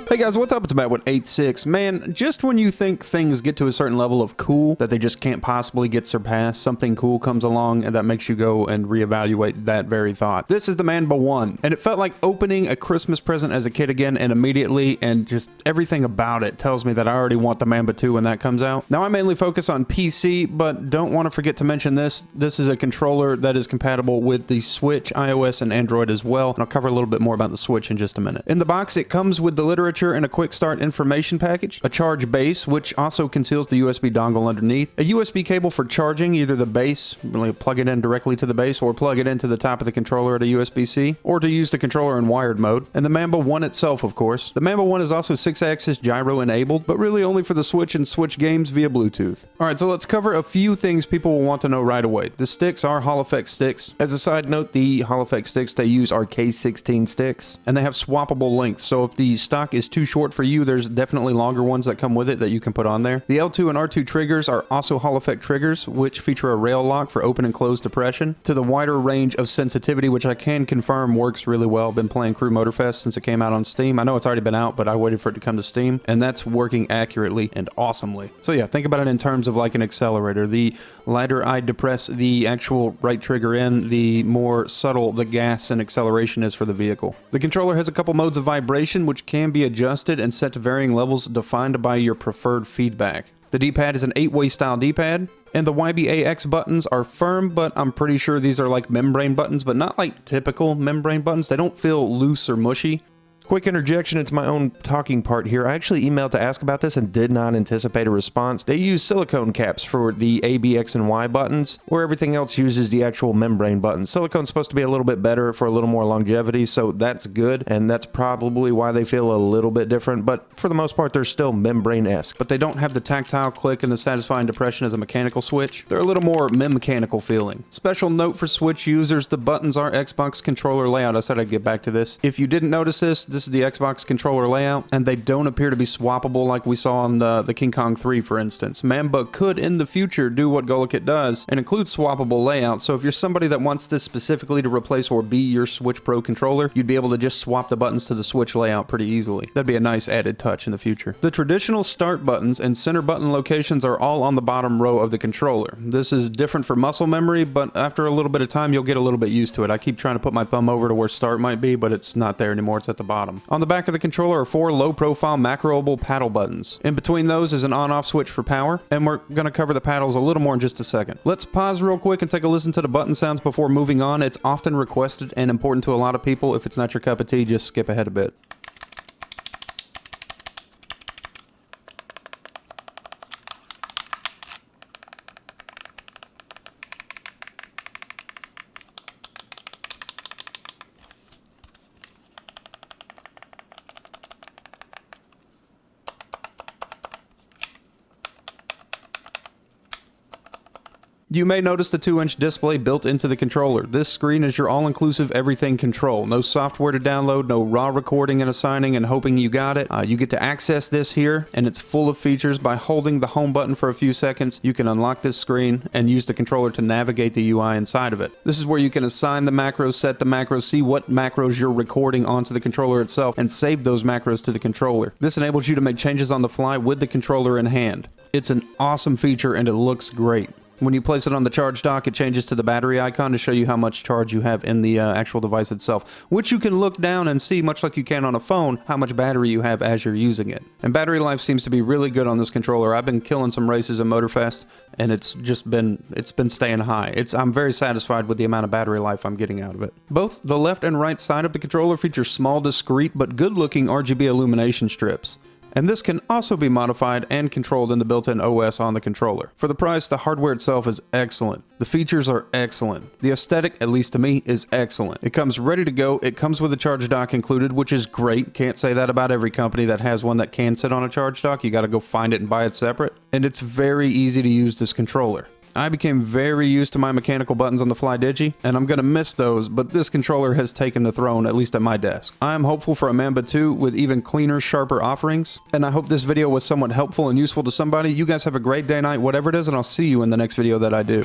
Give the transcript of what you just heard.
Hey guys, what's up? It's Manba One 86. Man, just when you think things get to a certain level of cool that they just can't possibly get surpassed, something cool comes along and that makes you go and reevaluate that very thought. This is the Manba One, and it felt like opening a Christmas present as a kid again, and immediately, and just everything about it tells me that I already want the Manba Two when that comes out. Now I mainly focus on PC, but don't want to forget to mention this. This is a controller that is compatible with the Switch, iOS, and Android as well, and I'll cover a little bit more about the Switch in just a minute. In the box, it comes with the literature and a quick start information package, a charge base, which also conceals the USB dongle underneath, a USB cable for charging either the base, really plug it in directly to the base, or plug it into the top of the controller at a USB-C, or to use the controller in wired mode, and the Manba One itself, of course. The Manba One is also 6-axis gyro enabled, but really only for the Switch and Switch games via Bluetooth. Alright, so let's cover a few things people will want to know right away. The sticks are Hall Effect sticks. As a side note, the Hall Effect sticks they use are K16 sticks, and they have swappable length, so if the stock is too short for you, there's definitely longer ones that come with it that you can put on there. The L2 and R2 triggers are also Hall Effect triggers, which feature a rail lock for open and closed depression to the wider range of sensitivity, which I can confirm works really well. Been playing Crew Motorfest since it came out on Steam. I know it's already been out, but I waited for it to come to Steam, and that's working accurately and awesomely. So yeah, think about it in terms of like an accelerator. The lighter I depress the actual right trigger in, the more subtle the gas and acceleration is for the vehicle. The controller has a couple modes of vibration, which can be adjusted and set to varying levels defined by your preferred feedback. The D-pad is an 8-way style D-pad, and the YBAX buttons are firm, but I'm pretty sure these are like membrane buttons, but not like typical membrane buttons. They don't feel loose or mushy. Quick interjection into my own talking part here. I actually emailed to ask about this and did not anticipate a response. They use silicone caps for the A, B, X, and Y buttons, where everything else uses the actual membrane buttons. Silicone's supposed to be a little bit better for a little more longevity, so that's good, and that's probably why they feel a little bit different, but for the most part, they're still membrane-esque. But they don't have the tactile click and the satisfying depression as a mechanical switch. They're a little more mechanical feeling. Special note for Switch users, the buttons are Xbox controller layout. I said I'd get back to this. If you didn't notice this is the Xbox controller layout, and they don't appear to be swappable like we saw on the King Kong 3, for instance. Manba could, in the future, do what Golokit does and include swappable layout, so if you're somebody that wants this specifically to replace or be your Switch Pro controller, you'd be able to just swap the buttons to the Switch layout pretty easily. That'd be a nice added touch in the future. The traditional start buttons and center button locations are all on the bottom row of the controller. This is different for muscle memory, but after a little bit of time, you'll get a little bit used to it. I keep trying to put my thumb over to where start might be, but it's not there anymore. It's at the bottom. On the back of the controller are 4 low-profile macroable paddle buttons. In between those is an on-off switch for power, and we're going to cover the paddles a little more in just a second. Let's pause real quick and take a listen to the button sounds before moving on. It's often requested and important to a lot of people. If it's not your cup of tea, just skip ahead a bit. You may notice the 2-inch display built into the controller. This screen is your all-inclusive everything control. No software to download, no raw recording and assigning and hoping you got it. You get to access this here, and it's full of features. By holding the home button for a few seconds, you can unlock this screen and use the controller to navigate the UI inside of it. This is where you can assign the macros, set the macros, see what macros you're recording onto the controller itself, and save those macros to the controller. This enables you to make changes on the fly with the controller in hand. It's an awesome feature and it looks great. When you place it on the charge dock, it changes to the battery icon to show you how much charge you have in the actual device itself, which you can look down and see, much like you can on a phone, how much battery you have as you're using it. And battery life seems to be really good on this controller. I've been killing some races in Motorfest, and it's been staying high. I'm very satisfied with the amount of battery life I'm getting out of it. Both the left and right side of the controller feature small, discreet, but good-looking RGB illumination strips. And this can also be modified and controlled in the built-in OS on the controller. For the price, the hardware itself is excellent. The features are excellent. The aesthetic, at least to me, is excellent. It comes ready to go. It comes with a charge dock included, which is great. Can't say that about every company that has one that can sit on a charge dock. You gotta go find it and buy it separate. And it's very easy to use this controller. I became very used to my mechanical buttons on the Fly Digi, and I'm going to miss those, but this controller has taken the throne, at least at my desk. I am hopeful for a Manba Two with even cleaner, sharper offerings, and I hope this video was somewhat helpful and useful to somebody. You guys have a great day, night, whatever it is, and I'll see you in the next video that I do.